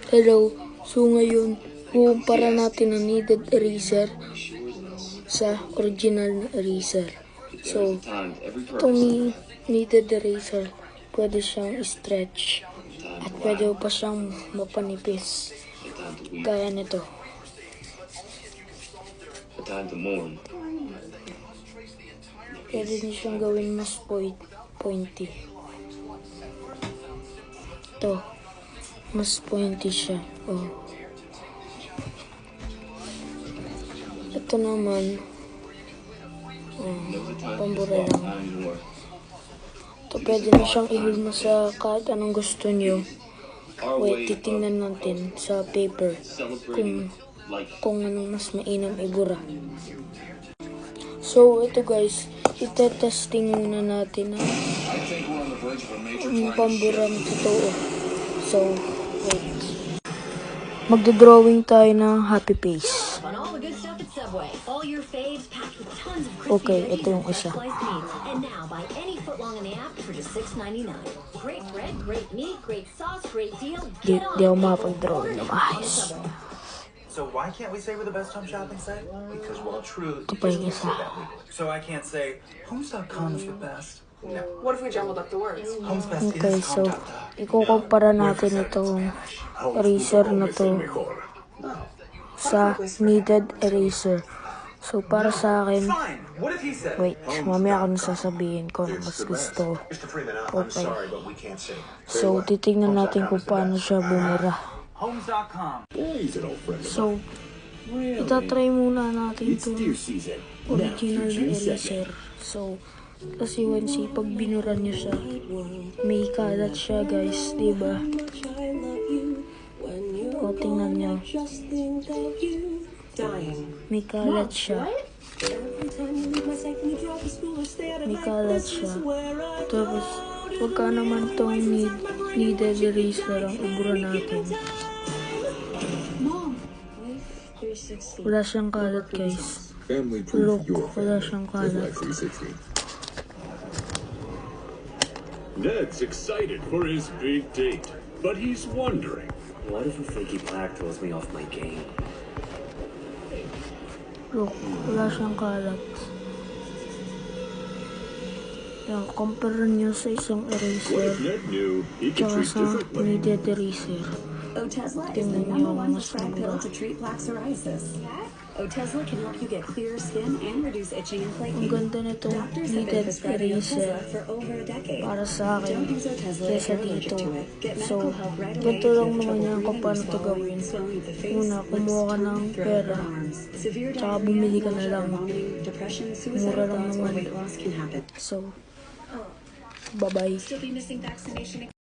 Hello, so ngayon, kukumpara natin ang kneaded eraser sa original na eraser. So, itong kneaded eraser, pwede siyang stretch at pwede pa siyang mapanipis. Gaya nito. Pwede din siyang gawin mas pointy. Ito, mas pointy siya. Oh. Ito naman, pambura lang. Ito, pwede na siyang ihulma sa kahit anong gusto nyo. Wait, titingnan natin sa paper kung anong mas mainam ibura. So, ito guys, itetesting muna natin ang pamburang totoo. So, wait. Magdodrawing tayo ng happy face. Okay, ito yung isa. Di ako makapag-drawing na maayos. So why can't we say we're the best home shopping site? Because well, truth Ito pa yung is isa. so I can't say homes.com is the best. No. What if we jumbled up the words? Homes best Okay, is so home.com. ikukumpara natin itong eraser na to sa kneaded eraser. So, para sa akin, Fine. What if he said? wait, mamaya ko na sasabihin ko na mas gusto. Okay. So, titingnan natin kung paano siya bumura. Homes.com. So, itatry muna natin itong original na eraser. So, kasi once pag binuran niyo siya, may kalat siya guys, diba? O, tingnan niyo. May kalat siya. May kalat siya. Tapos, pagka naman itong kneaded eraser ang ibura natin. Wala siyang kalat guys. Look, wala siyang kalat. Ned's excited for his big date, but he's wondering. What if a flaky black throws me off my game? Look, wala siyang kalat. Yan, compare nyo sa isang What eraser if Ned knew he could tsaka treat sa differently? kneaded eraser. Otezla is the Tingnan number nyo one mas prescribed pill mura. to treat plaque psoriasis. Otezla can help you get clearer skin and reduce itching and Ang flaking. ganda nitong Doctors have been kneaded prescribing eraser Otezla for over a decade. para sa akin Don't use Otezla if kesa you're allergic dito. to it. Get So, medical help right away ganito if you lang have naman trouble yan kung breathing, paano ito swallowing, gawin. swelling of the face, Una, lips, kumuha ka ng tongue, throat, pera. or arms. Severe Tsaka diarrhea, bumili ka na nausea, lang. or vomiting, depression, Mura suicidal lang thoughts, or naman. weight loss can happen. So, bye-bye. Still be missing vaccination.